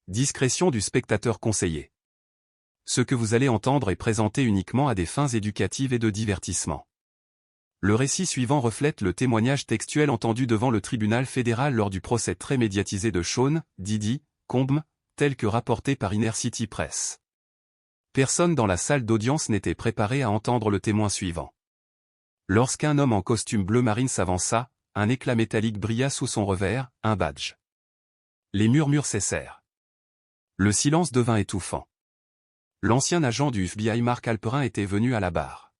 Discrétion du spectateur conseillée. Ce que vous allez entendre est présenté uniquement à des fins éducatives et de divertissement. Le récit suivant reflète le témoignage textuel entendu devant le tribunal fédéral lors du procès très médiatisé de Sean Diddy Combs, tel que rapporté par Inner City Press. Personne dans la salle d'audience n'était préparé à entendre le témoin suivant. Lorsqu'un homme en costume bleu marine s'avança, un éclat métallique brilla sous son revers, un badge. Les murmures cessèrent. Le silence devint étouffant. L'ancien agent du FBI Mark Halperin était venu à la barre.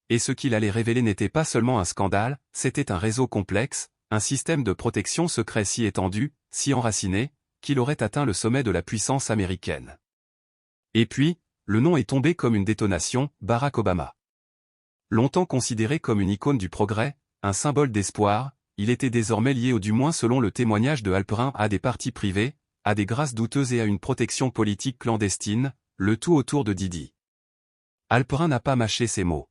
Et ce qu'il allait révéler n'était pas seulement un scandale, c'était un réseau complexe, un système de protection secret si étendu, si enraciné, qu'il aurait atteint le sommet de la puissance américaine. Et puis, le nom est tombé comme une détonation, Barack Obama. Longtemps considéré comme une icône du progrès, un symbole d'espoir, il était désormais lié, ou du moins selon le témoignage de Halperin, à des partis privés, à des grâces douteuses et à une protection politique clandestine, le tout autour de Diddy. Halperin n'a pas mâché ses mots.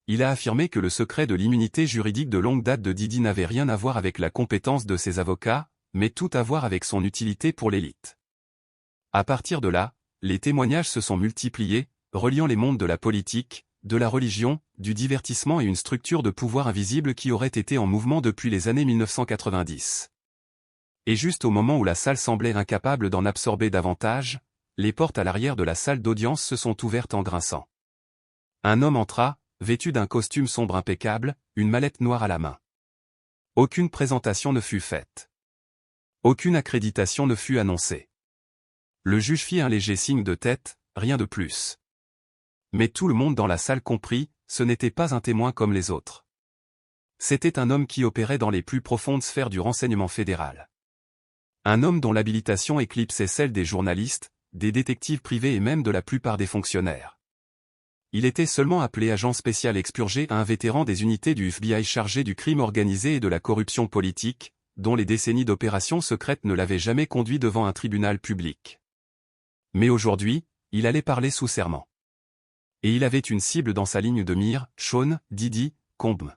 Il a affirmé que le secret de l'immunité juridique de longue date de Diddy n'avait rien à voir avec la compétence de ses avocats, mais tout à voir avec son utilité pour l'élite. À partir de là, les témoignages se sont multipliés, reliant les mondes de la politique, de la religion, du divertissement et une structure de pouvoir invisible qui aurait été en mouvement depuis les années 1990. Et juste au moment où la salle semblait incapable d'en absorber davantage, les portes à l'arrière de la salle d'audience se sont ouvertes en grinçant. Un homme entra, vêtu d'un costume sombre impeccable, une mallette noire à la main. Aucune présentation ne fut faite. Aucune accréditation ne fut annoncée. Le juge fit un léger signe de tête, rien de plus. Mais tout le monde dans la salle comprit, ce n'était pas un témoin comme les autres. C'était un homme qui opérait dans les plus profondes sphères du renseignement fédéral. Un homme dont l'habilitation éclipsait celle des journalistes, des détectives privés et même de la plupart des fonctionnaires. Il était seulement appelé agent spécial expurgé à un vétéran des unités du FBI chargé du crime organisé et de la corruption politique, dont les décennies d'opérations secrètes ne l'avaient jamais conduit devant un tribunal public. Mais aujourd'hui, il allait parler sous serment. Et il avait une cible dans sa ligne de mire, Sean Diddy Combs.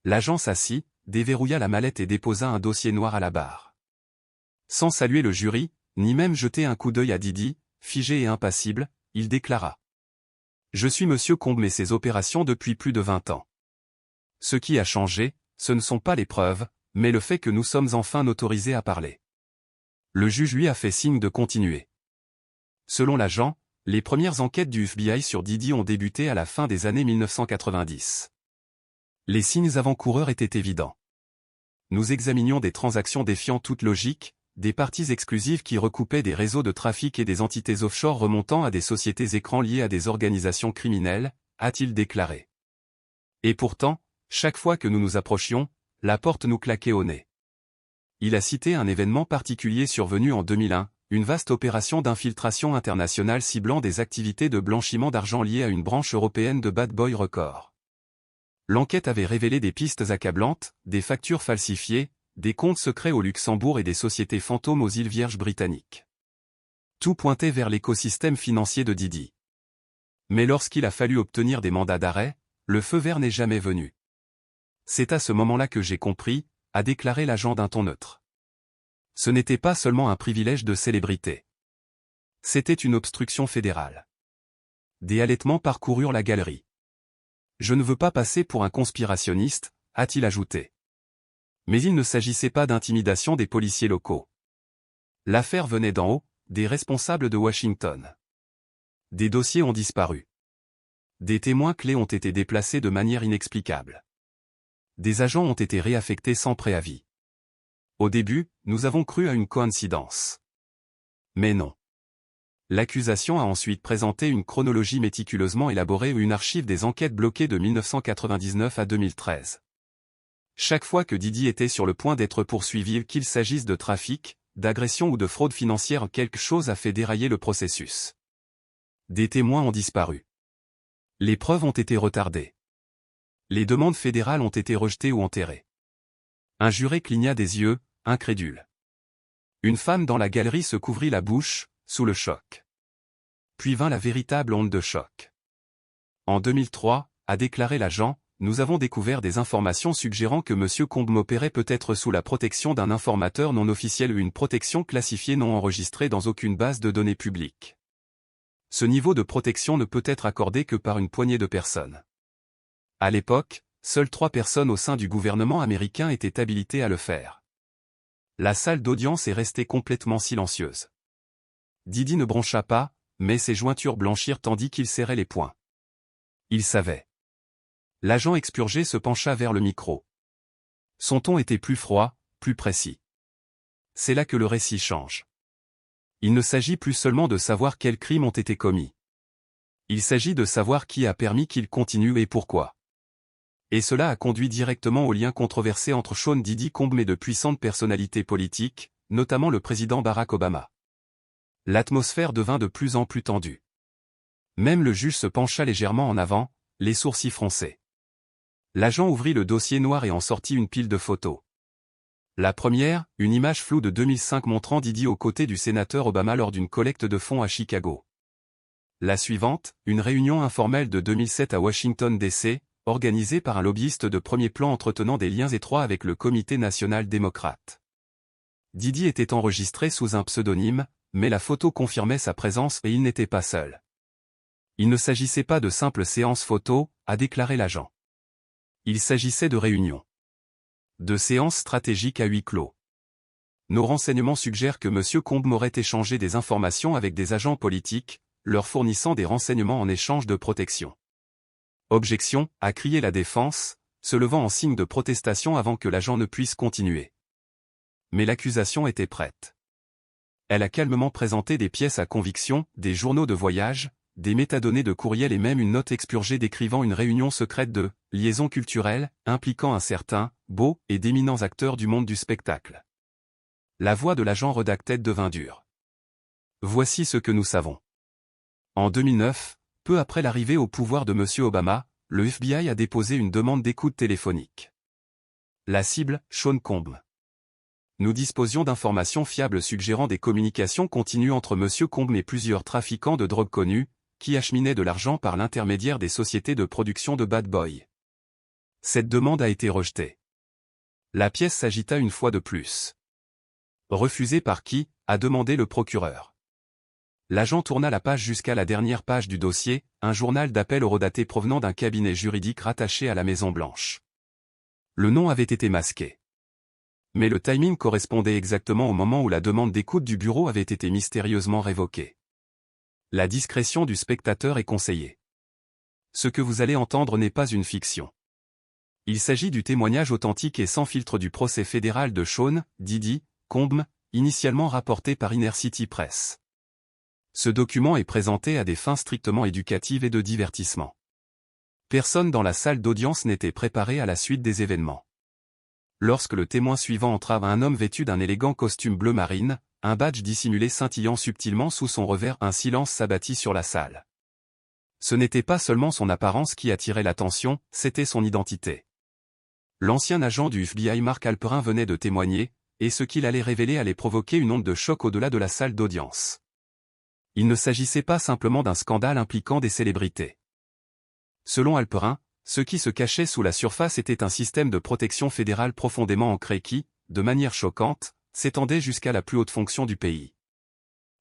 L'agent s'assit, déverrouilla la mallette et déposa un dossier noir à la barre. Sans saluer le jury, ni même jeter un coup d'œil à Diddy, figé et impassible, il déclara. « Je suis Monsieur Combs et ses opérations depuis plus de 20 ans. Ce qui a changé, ce ne sont pas les preuves, mais le fait que nous sommes enfin autorisés à parler. » Le juge lui a fait signe de continuer. Selon l'agent, les premières enquêtes du FBI sur Diddy ont débuté à la fin des années 1990. Les signes avant-coureurs étaient évidents. Nous examinions des transactions défiant toute logique, des parties exclusives qui recoupaient des réseaux de trafic et des entités offshore remontant à des sociétés écrans liées à des organisations criminelles, a-t-il déclaré. Et pourtant, chaque fois que nous nous approchions, la porte nous claquait au nez. Il a cité un événement particulier survenu en 2001, une vaste opération d'infiltration internationale ciblant des activités de blanchiment d'argent liées à une branche européenne de Bad Boy Records. L'enquête avait révélé des pistes accablantes, des factures falsifiées, des comptes secrets au Luxembourg et des sociétés fantômes aux îles Vierges britanniques. Tout pointait vers l'écosystème financier de Diddy. Mais lorsqu'il a fallu obtenir des mandats d'arrêt, le feu vert n'est jamais venu. C'est à ce moment-là que j'ai compris, a déclaré l'agent d'un ton neutre. Ce n'était pas seulement un privilège de célébrité. C'était une obstruction fédérale. Des halètements parcoururent la galerie. Je ne veux pas passer pour un conspirationniste, a-t-il ajouté. Mais il ne s'agissait pas d'intimidation des policiers locaux. L'affaire venait d'en haut, des responsables de Washington. Des dossiers ont disparu. Des témoins clés ont été déplacés de manière inexplicable. Des agents ont été réaffectés sans préavis. Au début, nous avons cru à une coïncidence. Mais non. L'accusation a ensuite présenté une chronologie méticuleusement élaborée ou une archive des enquêtes bloquées de 1999 à 2013. Chaque fois que Diddy était sur le point d'être poursuivi, qu'il s'agisse de trafic, d'agression ou de fraude financière, quelque chose a fait dérailler le processus. Des témoins ont disparu. Les preuves ont été retardées. Les demandes fédérales ont été rejetées ou enterrées. Un juré cligna des yeux, incrédule. Une femme dans la galerie se couvrit la bouche, sous le choc. Puis vint la véritable onde de choc. En 2003, a déclaré l'agent, nous avons découvert des informations suggérant que M. Combes opérait peut-être sous la protection d'un informateur non officiel ou une protection classifiée non enregistrée dans aucune base de données publique. Ce niveau de protection ne peut être accordé que par une poignée de personnes. À l'époque, seules 3 personnes au sein du gouvernement américain étaient habilitées à le faire. La salle d'audience est restée complètement silencieuse. Didi ne broncha pas, mais ses jointures blanchirent tandis qu'il serrait les poings. Il savait. L'agent expurgé se pencha vers le micro. Son ton était plus froid, plus précis. C'est là que le récit change. Il ne s'agit plus seulement de savoir quels crimes ont été commis. Il s'agit de savoir qui a permis qu'ils continuent et pourquoi. Et cela a conduit directement au lien controversé entre Sean Diddy Combs et de puissantes personnalités politiques, notamment le président Barack Obama. L'atmosphère devint de plus en plus tendue. Même le juge se pencha légèrement en avant, les sourcils froncés. L'agent ouvrit le dossier noir et en sortit une pile de photos. La première, une image floue de 2005 montrant Diddy aux côtés du sénateur Obama lors d'une collecte de fonds à Chicago. La suivante, une réunion informelle de 2007 à Washington D.C., organisée par un lobbyiste de premier plan entretenant des liens étroits avec le Comité national démocrate. Diddy était enregistré sous un pseudonyme, mais la photo confirmait sa présence et il n'était pas seul. Il ne s'agissait pas de simples séances photos, a déclaré l'agent. Il s'agissait de réunions. De séances stratégiques à huis clos. Nos renseignements suggèrent que M. Combes aurait échangé des informations avec des agents politiques, leur fournissant des renseignements en échange de protection. Objection, a crié la défense, se levant en signe de protestation avant que l'agent ne puisse continuer. Mais l'accusation était prête. Elle a calmement présenté des pièces à conviction, des journaux de voyage, des métadonnées de courriel et même une note expurgée décrivant une réunion secrète de « liaison culturelle » impliquant un certain, beau et d'éminents acteurs du monde du spectacle. La voix de l'agent redactée devint dure. Voici ce que nous savons. En 2009, peu après l'arrivée au pouvoir de M. Obama, le FBI a déposé une demande d'écoute téléphonique. La cible, Sean Combs. Nous disposions d'informations fiables suggérant des communications continues entre M. Combs et plusieurs trafiquants de drogue connus, qui acheminaient de l'argent par l'intermédiaire des sociétés de production de Bad Boy. Cette demande a été rejetée. La pièce s'agita une fois de plus. Refusée par qui, a demandé le procureur. L'agent tourna la page jusqu'à la dernière page du dossier, un journal d'appel horodaté provenant d'un cabinet juridique rattaché à la Maison-Blanche. Le nom avait été masqué. Mais le timing correspondait exactement au moment où la demande d'écoute du bureau avait été mystérieusement révoquée. La discrétion du spectateur est conseillée. Ce que vous allez entendre n'est pas une fiction. Il s'agit du témoignage authentique et sans filtre du procès fédéral de Sean Diddy Combs, initialement rapporté par Inner City Press. Ce document est présenté à des fins strictement éducatives et de divertissement. Personne dans la salle d'audience n'était préparé à la suite des événements. Lorsque le témoin suivant entra, un homme vêtu d'un élégant costume bleu marine, un badge dissimulé scintillant subtilement sous son revers, un silence s'abattit sur la salle. Ce n'était pas seulement son apparence qui attirait l'attention, c'était son identité. L'ancien agent du FBI Mark Halperin venait de témoigner, et ce qu'il allait révéler allait provoquer une onde de choc au-delà de la salle d'audience. Il ne s'agissait pas simplement d'un scandale impliquant des célébrités. Selon Halperin, ce qui se cachait sous la surface était un système de protection fédérale profondément ancré qui, de manière choquante, s'étendait jusqu'à la plus haute fonction du pays.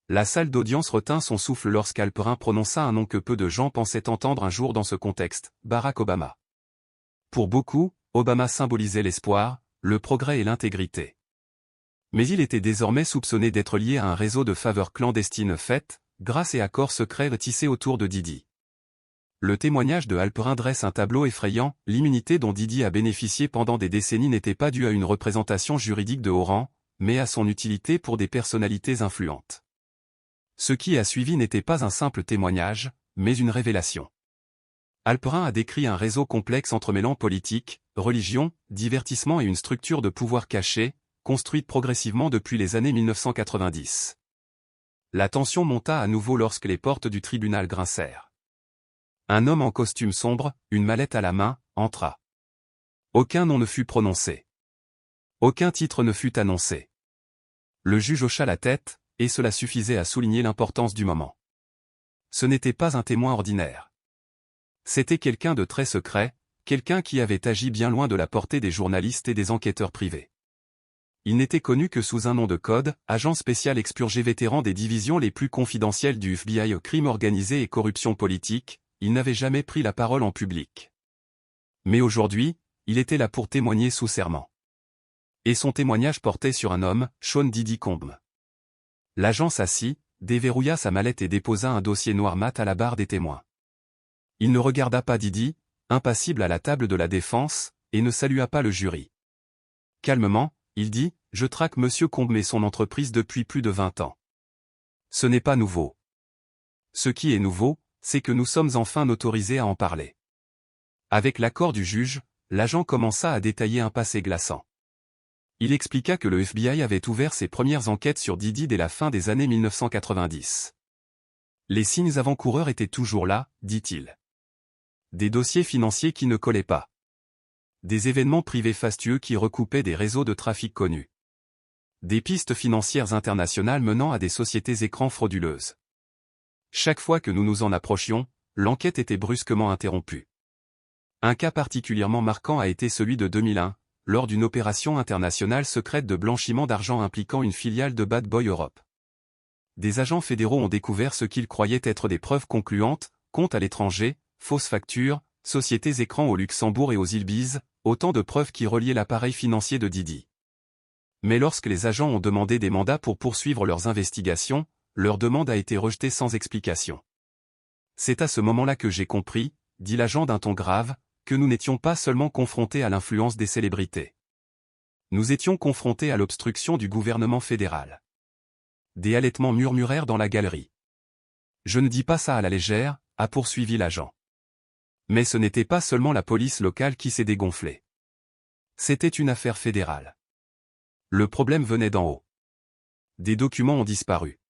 La salle d'audience retint son souffle lorsqu'Halperin prononça un nom que peu de gens pensaient entendre un jour dans ce contexte, Barack Obama. Pour beaucoup, Obama symbolisait l'espoir, le progrès et l'intégrité. Mais il était désormais soupçonné d'être lié à un réseau de faveurs clandestines faites, grâce et accords secrets tissés autour de Diddy. Le témoignage de Halperin dresse un tableau effrayant, l'immunité dont Diddy a bénéficié pendant des décennies n'était pas due à une représentation juridique de haut rang, mais à son utilité pour des personnalités influentes. Ce qui a suivi n'était pas un simple témoignage, mais une révélation. Halperin a décrit un réseau complexe entremêlant politique, religion, divertissement et une structure de pouvoir cachée, construite progressivement depuis les années 1990. La tension monta à nouveau lorsque les portes du tribunal grincèrent. Un homme en costume sombre, une mallette à la main, entra. Aucun nom ne fut prononcé. Aucun titre ne fut annoncé. Le juge hocha la tête, et cela suffisait à souligner l'importance du moment. Ce n'était pas un témoin ordinaire. C'était quelqu'un de très secret, quelqu'un qui avait agi bien loin de la portée des journalistes et des enquêteurs privés. Il n'était connu que sous un nom de code, agent spécial expurgé vétéran des divisions les plus confidentielles du FBI, crime organisé et corruption politique. Il n'avait jamais pris la parole en public. Mais aujourd'hui, il était là pour témoigner sous serment. Et son témoignage portait sur un homme, Sean Diddy Combs. L'agent s'assit, déverrouilla sa mallette et déposa un dossier noir mat à la barre des témoins. Il ne regarda pas Diddy, impassible à la table de la défense, et ne salua pas le jury. Calmement, il dit, « Je traque Monsieur Combs et son entreprise depuis plus de 20 ans. Ce n'est pas nouveau. Ce qui est nouveau, c'est que nous sommes enfin autorisés à en parler. » Avec l'accord du juge, l'agent commença à détailler un passé glaçant. Il expliqua que le FBI avait ouvert ses premières enquêtes sur Diddy dès la fin des années 1990. Les signes avant-coureurs étaient toujours là, dit-il. Des dossiers financiers qui ne collaient pas. Des événements privés fastueux qui recoupaient des réseaux de trafic connus. Des pistes financières internationales menant à des sociétés écrans frauduleuses. Chaque fois que nous nous en approchions, l'enquête était brusquement interrompue. Un cas particulièrement marquant a été celui de 2001, lors d'une opération internationale secrète de blanchiment d'argent impliquant une filiale de Bad Boy Europe. Des agents fédéraux ont découvert ce qu'ils croyaient être des preuves concluantes, comptes à l'étranger, fausses factures, sociétés écrans au Luxembourg et aux îles Bises, autant de preuves qui reliaient l'appareil financier de Diddy. Mais lorsque les agents ont demandé des mandats pour poursuivre leurs investigations, leur demande a été rejetée sans explication. C'est à ce moment-là que j'ai compris, dit l'agent d'un ton grave, que nous n'étions pas seulement confrontés à l'influence des célébrités. Nous étions confrontés à l'obstruction du gouvernement fédéral. Des halètements murmurèrent dans la galerie. Je ne dis pas ça à la légère, a poursuivi l'agent. Mais ce n'était pas seulement la police locale qui s'est dégonflée. C'était une affaire fédérale. Le problème venait d'en haut. Des documents ont disparu.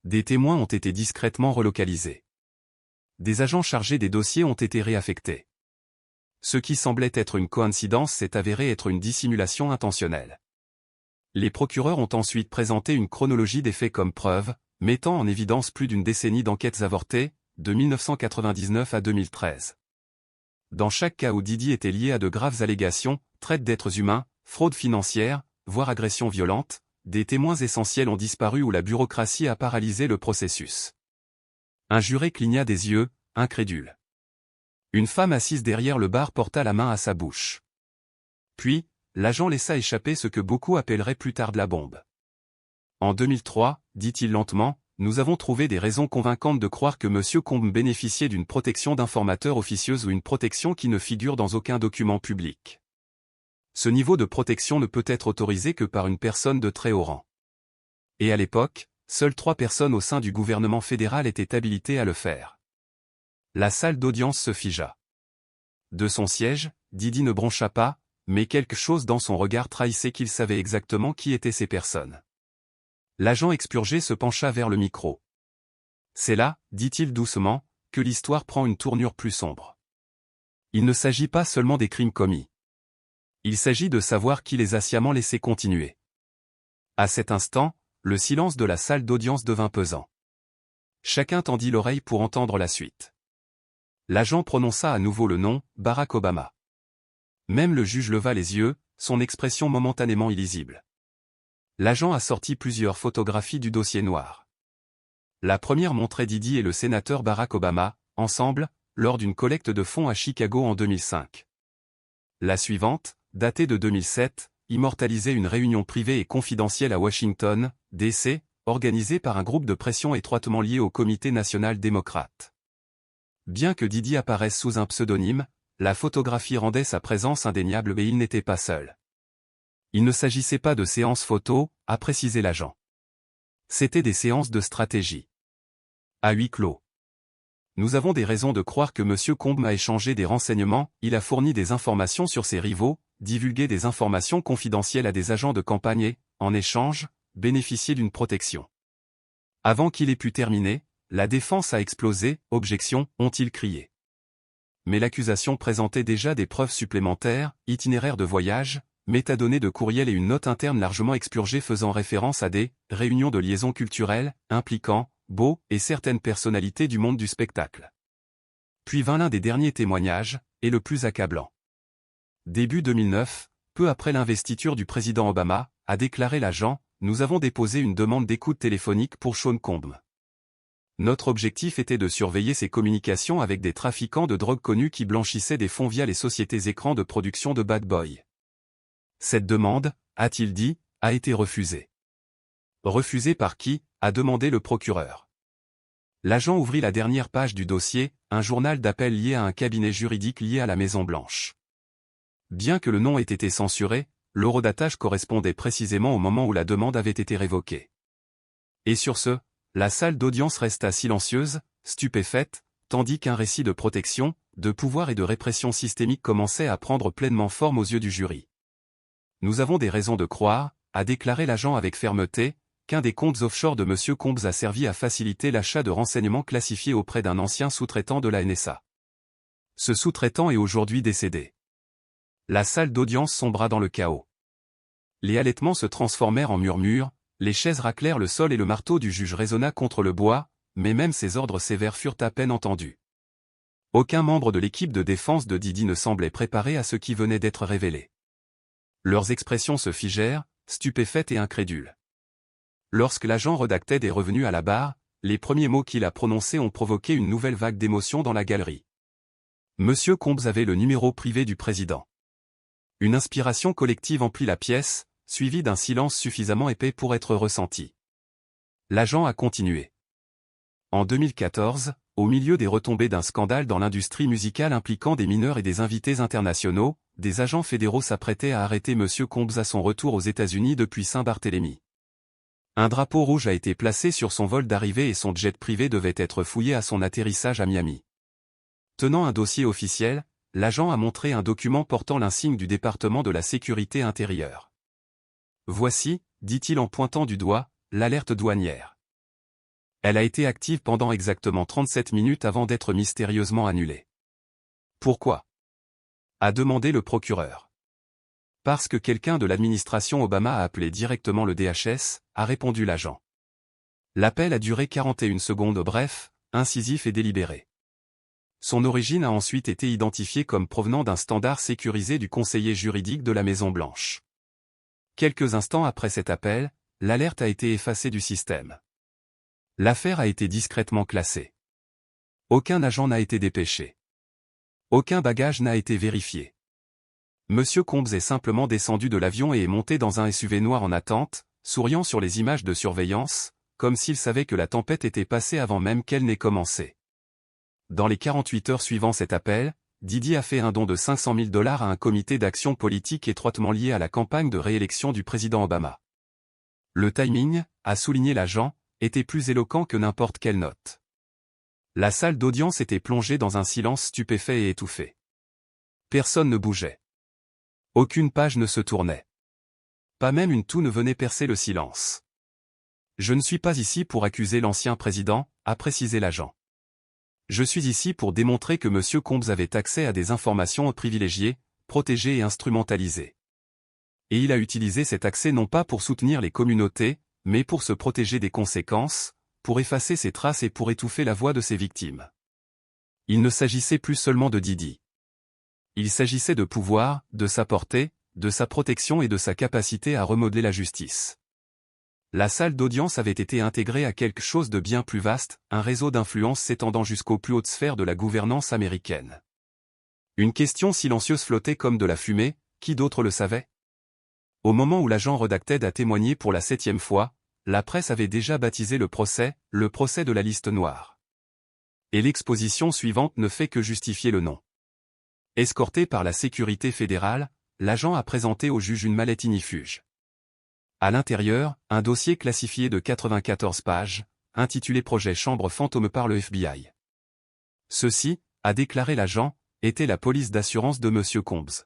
Des témoins ont été discrètement relocalisés. Des agents chargés des dossiers ont été réaffectés. Ce qui semblait être une coïncidence s'est avéré être une dissimulation intentionnelle. Les procureurs ont ensuite présenté une chronologie des faits comme preuve, mettant en évidence plus d'une décennie d'enquêtes avortées, de 1999 à 2013. Dans chaque cas où Diddy était lié à de graves allégations, traite d'êtres humains, fraude financière, voire agression violente, des témoins essentiels ont disparu ou la bureaucratie a paralysé le processus. Un juré cligna des yeux, incrédule. Une femme assise derrière le bar porta la main à sa bouche. Puis, l'agent laissa échapper ce que beaucoup appelleraient plus tard de la bombe. En 2003, dit-il lentement, nous avons trouvé des raisons convaincantes de croire que M. Combs bénéficiait d'une protection d'informateur officieuse ou une protection qui ne figure dans aucun document public. Ce niveau de protection ne peut être autorisé que par une personne de très haut rang. Et à l'époque, seules 3 personnes au sein du gouvernement fédéral étaient habilitées à le faire. La salle d'audience se figea. De son siège, Diddy ne broncha pas, mais quelque chose dans son regard trahissait qu'il savait exactement qui étaient ces personnes. L'agent expurgé se pencha vers le micro. C'est là, dit-il doucement, que l'histoire prend une tournure plus sombre. Il ne s'agit pas seulement des crimes commis. Il s'agit de savoir qui les a sciemment laissés continuer. À cet instant, le silence de la salle d'audience devint pesant. Chacun tendit l'oreille pour entendre la suite. L'agent prononça à nouveau le nom, Barack Obama. Même le juge leva les yeux, son expression momentanément illisible. L'agent a sorti plusieurs photographies du dossier noir. La première montrait Diddy et le sénateur Barack Obama, ensemble, lors d'une collecte de fonds à Chicago en 2005. La suivante, datée de 2007, immortalisait une réunion privée et confidentielle à Washington, D.C., organisée par un groupe de pression étroitement lié au Comité national démocrate. Bien que Diddy apparaisse sous un pseudonyme, la photographie rendait sa présence indéniable mais il n'était pas seul. Il ne s'agissait pas de séances photos, a précisé l'agent. C'étaient des séances de stratégie. À huis clos. Nous avons des raisons de croire que M. Combs a échangé des renseignements, il a fourni des informations sur ses rivaux, divulgué des informations confidentielles à des agents de campagne et, en échange, bénéficié d'une protection. Avant qu'il ait pu terminer, la défense a explosé, objection, ont-ils crié. Mais l'accusation présentait déjà des preuves supplémentaires, itinéraires de voyage, métadonnées de courriel et une note interne largement expurgée faisant référence à des « réunions de liaison culturelle » impliquant Beau et certaines personnalités du monde du spectacle. Puis vint l'un des derniers témoignages, est le plus accablant. Début 2009, peu après l'investiture du président Obama, a déclaré l'agent, « Nous avons déposé une demande d'écoute téléphonique pour Sean Combs. Notre objectif était de surveiller ses communications avec des trafiquants de drogue connus qui blanchissaient des fonds via les sociétés écrans de production de Bad Boy. Cette demande, a-t-il dit, a été refusée. Refusée par qui, a demandé le procureur. L'agent ouvrit la dernière page du dossier, un journal d'appel lié à un cabinet juridique lié à la Maison-Blanche. Bien que le nom ait été censuré, l'horodatage correspondait précisément au moment où la demande avait été révoquée. Et sur ce, la salle d'audience resta silencieuse, stupéfaite, tandis qu'un récit de protection, de pouvoir et de répression systémique commençait à prendre pleinement forme aux yeux du jury. Nous avons des raisons de croire, a déclaré l'agent avec fermeté, qu'un des comptes offshore de M. Combs a servi à faciliter l'achat de renseignements classifiés auprès d'un ancien sous-traitant de la NSA. Ce sous-traitant est aujourd'hui décédé. La salle d'audience sombra dans le chaos. Les halètements se transformèrent en murmures, les chaises raclèrent le sol et le marteau du juge résonna contre le bois, mais même ses ordres sévères furent à peine entendus. Aucun membre de l'équipe de défense de Didi ne semblait préparé à ce qui venait d'être révélé. Leurs expressions se figèrent, stupéfaites et incrédules. Lorsque l'agent redactait est revenu à la barre, les premiers mots qu'il a prononcés ont provoqué une nouvelle vague d'émotion dans la galerie. Monsieur Combs avait le numéro privé du président. Une inspiration collective emplit la pièce, suivie d'un silence suffisamment épais pour être ressenti. L'agent a continué. En 2014, au milieu des retombées d'un scandale dans l'industrie musicale impliquant des mineurs et des invités internationaux, des agents fédéraux s'apprêtaient à arrêter Monsieur Combs à son retour aux États-Unis depuis Saint-Barthélemy. Un drapeau rouge a été placé sur son vol d'arrivée et son jet privé devait être fouillé à son atterrissage à Miami. Tenant un dossier officiel, l'agent a montré un document portant l'insigne du département de la sécurité intérieure. Voici, dit-il en pointant du doigt, l'alerte douanière. Elle a été active pendant exactement 37 minutes avant d'être mystérieusement annulée. Pourquoi ? A demandé le procureur. Parce que quelqu'un de l'administration Obama a appelé directement le DHS, a répondu l'agent. L'appel a duré 41 secondes bref, incisif et délibéré. Son origine a ensuite été identifiée comme provenant d'un standard sécurisé du conseiller juridique de la Maison-Blanche. Quelques instants après cet appel, l'alerte a été effacée du système. L'affaire a été discrètement classée. Aucun agent n'a été dépêché. Aucun bagage n'a été vérifié. Monsieur Combs est simplement descendu de l'avion et est monté dans un SUV noir en attente, souriant sur les images de surveillance, comme s'il savait que la tempête était passée avant même qu'elle n'ait commencé. Dans les 48 heures suivant cet appel, Didi a fait un don de $500 000 à un comité d'action politique étroitement lié à la campagne de réélection du président Obama. Le timing, a souligné l'agent, était plus éloquent que n'importe quelle note. La salle d'audience était plongée dans un silence stupéfait et étouffé. Personne ne bougeait. Aucune page ne se tournait. Pas même une toux ne venait percer le silence. Je ne suis pas ici pour accuser l'ancien président, a précisé l'agent. Je suis ici pour démontrer que M. Combs avait accès à des informations privilégiées, protégées et instrumentalisées. Et il a utilisé cet accès non pas pour soutenir les communautés, mais pour se protéger des conséquences, pour effacer ses traces et pour étouffer la voix de ses victimes. Il ne s'agissait plus seulement de Didi. Il s'agissait de pouvoir, de sa portée, de sa protection et de sa capacité à remodeler la justice. La salle d'audience avait été intégrée à quelque chose de bien plus vaste, un réseau d'influence s'étendant jusqu'aux plus hautes sphères de la gouvernance américaine. Une question silencieuse flottait comme de la fumée, qui d'autre le savait ? Au moment où l'agent Redacted a témoigné pour la 7e fois, la presse avait déjà baptisé le procès de la liste noire. Et l'exposition suivante ne fait que justifier le nom. Escorté par la sécurité fédérale, l'agent a présenté au juge une mallette ignifuge. À l'intérieur, un dossier classifié de 94 pages, intitulé Projet Chambre fantôme par le FBI. Ceci, a déclaré l'agent, était la police d'assurance de M. Combs.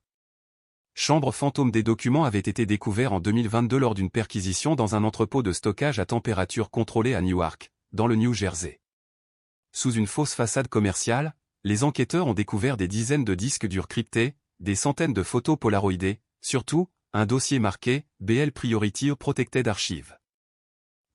Chambre fantôme des documents avait été découvert en 2022 lors d'une perquisition dans un entrepôt de stockage à température contrôlée à Newark, dans le New Jersey. Sous une fausse façade commerciale, les enquêteurs ont découvert des dizaines de disques durs cryptés, des centaines de photos polaroïdées, surtout, un dossier marqué « BL Priority Protected Archive ».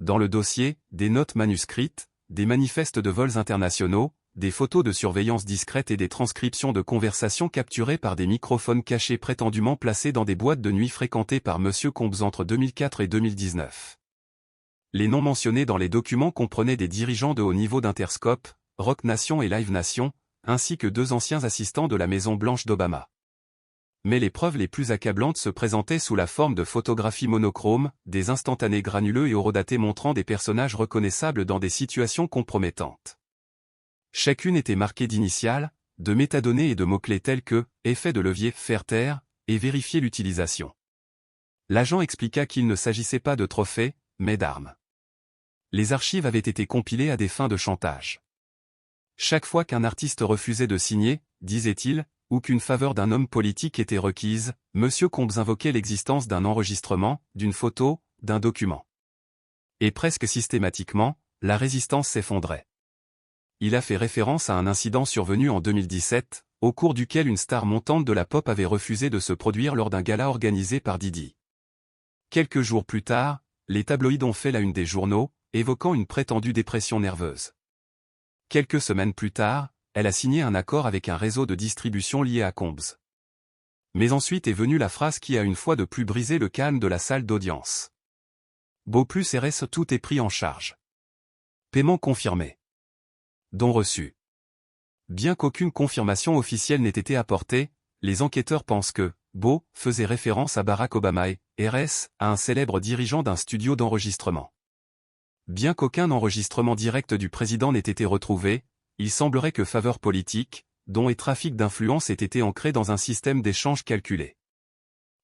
Dans le dossier, des notes manuscrites, des manifestes de vols internationaux, des photos de surveillance discrète et des transcriptions de conversations capturées par des microphones cachés prétendument placés dans des boîtes de nuit fréquentées par M. Combes entre 2004 et 2019. Les noms mentionnés dans les documents comprenaient des dirigeants de haut niveau d'Interscope, Roc Nation et Live Nation, ainsi que 2 anciens assistants de la Maison Blanche d'Obama. Mais les preuves les plus accablantes se présentaient sous la forme de photographies monochromes, des instantanés granuleux et horodatés montrant des personnages reconnaissables dans des situations compromettantes. Chacune était marquée d'initiales, de métadonnées et de mots-clés tels que « effet de levier, faire taire » et « vérifier l'utilisation ». L'agent expliqua qu'il ne s'agissait pas de trophées, mais d'armes. Les archives avaient été compilées à des fins de chantage. Chaque fois qu'un artiste refusait de signer, disait-il, ou qu'une faveur d'un homme politique était requise, M. Combes invoquait l'existence d'un enregistrement, d'une photo, d'un document. Et presque systématiquement, la résistance s'effondrait. Il a fait référence à un incident survenu en 2017, au cours duquel une star montante de la pop avait refusé de se produire lors d'un gala organisé par Didi. Quelques jours plus tard, les tabloïds ont fait la une des journaux, évoquant une prétendue dépression nerveuse. Quelques semaines plus tard, elle a signé un accord avec un réseau de distribution lié à Combes. Mais ensuite est venue la phrase qui a une fois de plus brisé le calme de la salle d'audience. Beau plus RS, tout est pris en charge. Paiement confirmé. Don reçu. Bien qu'aucune confirmation officielle n'ait été apportée, les enquêteurs pensent que Beau faisait référence à Barack Obama et RS à un célèbre dirigeant d'un studio d'enregistrement. Bien qu'aucun enregistrement direct du président n'ait été retrouvé, il semblerait que faveur politique, dons et trafic d'influence aient été ancrés dans un système d'échange calculé.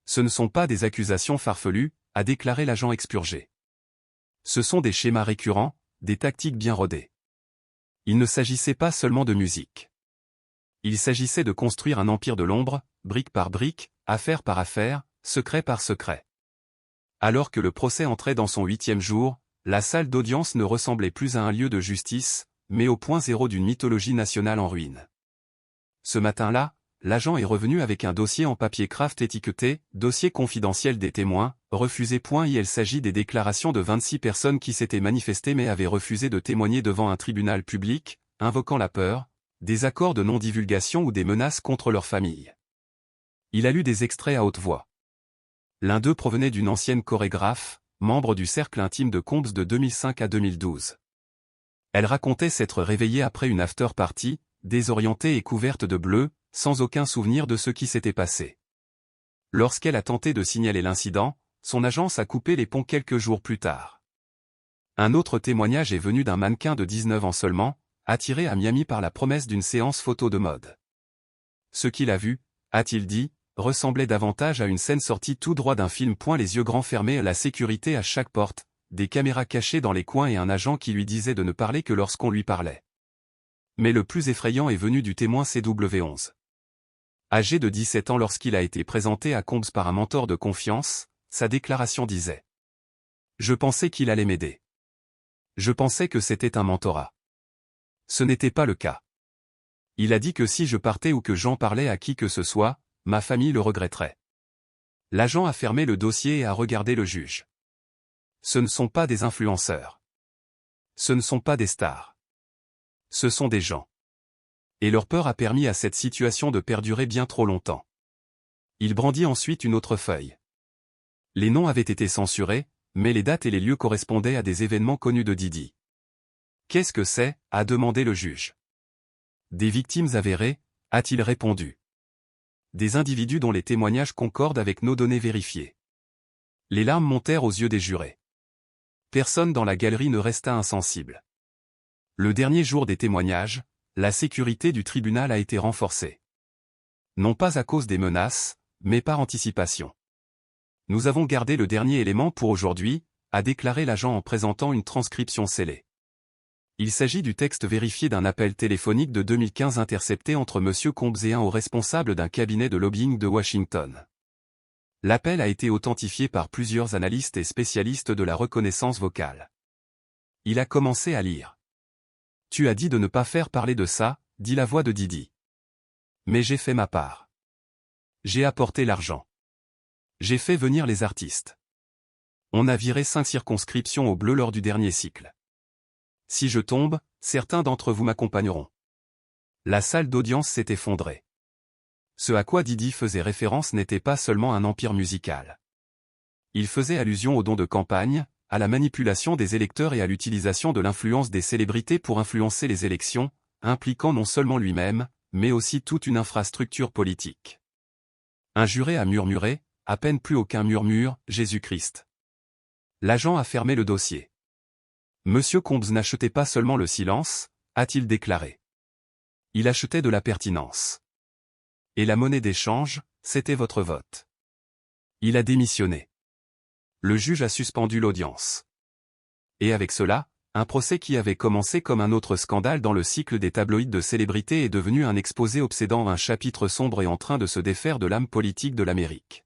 Ce ne sont pas des accusations farfelues, a déclaré l'agent expurgé. Ce sont des schémas récurrents, des tactiques bien rodées. Il ne s'agissait pas seulement de musique. Il s'agissait de construire un empire de l'ombre, brique par brique, affaire par affaire, secret par secret. Alors que le procès entrait dans son 8e jour, la salle d'audience ne ressemblait plus à un lieu de justice, mais au point zéro d'une mythologie nationale en ruine. Ce matin-là, l'agent est revenu avec un dossier en papier craft étiqueté « Dossier confidentiel des témoins », refusé. Il s'agit des déclarations de 26 personnes qui s'étaient manifestées mais avaient refusé de témoigner devant un tribunal public, invoquant la peur, des accords de non-divulgation ou des menaces contre leur famille. Il a lu des extraits à haute voix. L'un d'eux provenait d'une ancienne chorégraphe, membre du cercle intime de Combes de 2005 à 2012. Elle racontait s'être réveillée après une after-party, désorientée et couverte de bleu, sans aucun souvenir de ce qui s'était passé. Lorsqu'elle a tenté de signaler l'incident, son agence a coupé les ponts quelques jours plus tard. Un autre témoignage est venu d'un mannequin de 19 ans seulement, attiré à Miami par la promesse d'une séance photo de mode. Ce qu'il a vu, a-t-il dit, ressemblait davantage à une scène sortie tout droit d'un film. Les yeux grands fermés, la sécurité à chaque porte, des caméras cachées dans les coins et un agent qui lui disait de ne parler que lorsqu'on lui parlait. Mais le plus effrayant est venu du témoin CW11. Âgé de 17 ans lorsqu'il a été présenté à Combes par un mentor de confiance, sa déclaration disait « Je pensais qu'il allait m'aider. Je pensais que c'était un mentorat. Ce n'était pas le cas. Il a dit que si je partais ou que j'en parlais à qui que ce soit, ma famille le regretterait. » L'agent a fermé le dossier et a regardé le juge. Ce ne sont pas des influenceurs. Ce ne sont pas des stars. Ce sont des gens. Et leur peur a permis à cette situation de perdurer bien trop longtemps. Il brandit ensuite une autre feuille. Les noms avaient été censurés, mais les dates et les lieux correspondaient à des événements connus de Didi. Qu'est-ce que c'est, a demandé le juge. Des victimes avérées, a-t-il répondu. Des individus dont les témoignages concordent avec nos données vérifiées. Les larmes montèrent aux yeux des jurés. Personne dans la galerie ne resta insensible. Le dernier jour des témoignages, la sécurité du tribunal a été renforcée. Non pas à cause des menaces, mais par anticipation. Nous avons gardé le dernier élément pour aujourd'hui, a déclaré l'agent en présentant une transcription scellée. Il s'agit du texte vérifié d'un appel téléphonique de 2015 intercepté entre M. Combes et un haut responsable d'un cabinet de lobbying de Washington. L'appel a été authentifié par plusieurs analystes et spécialistes de la reconnaissance vocale. Il a commencé à lire. « Tu as dit de ne pas faire parler de ça, » dit la voix de Didi. « Mais j'ai fait ma part. J'ai apporté l'argent. J'ai fait venir les artistes. On a viré 5 circonscriptions au bleu lors du dernier cycle. Si je tombe, certains d'entre vous m'accompagneront. La salle d'audience s'est effondrée. Ce à quoi Didi faisait référence n'était pas seulement un empire musical. Il faisait allusion aux dons de campagne, à la manipulation des électeurs et à l'utilisation de l'influence des célébrités pour influencer les élections, impliquant non seulement lui-même, mais aussi toute une infrastructure politique. Un juré a murmuré, à peine plus aucun murmure, Jésus-Christ. L'agent a fermé le dossier. Monsieur Combes n'achetait pas seulement le silence, a-t-il déclaré. Il achetait de la pertinence. Et la monnaie d'échange, c'était votre vote. Il a démissionné. Le juge a suspendu l'audience. Et avec cela, un procès qui avait commencé comme un autre scandale dans le cycle des tabloïds de célébrités est devenu un exposé obsédant, un chapitre sombre et en train de se défaire de l'âme politique de l'Amérique.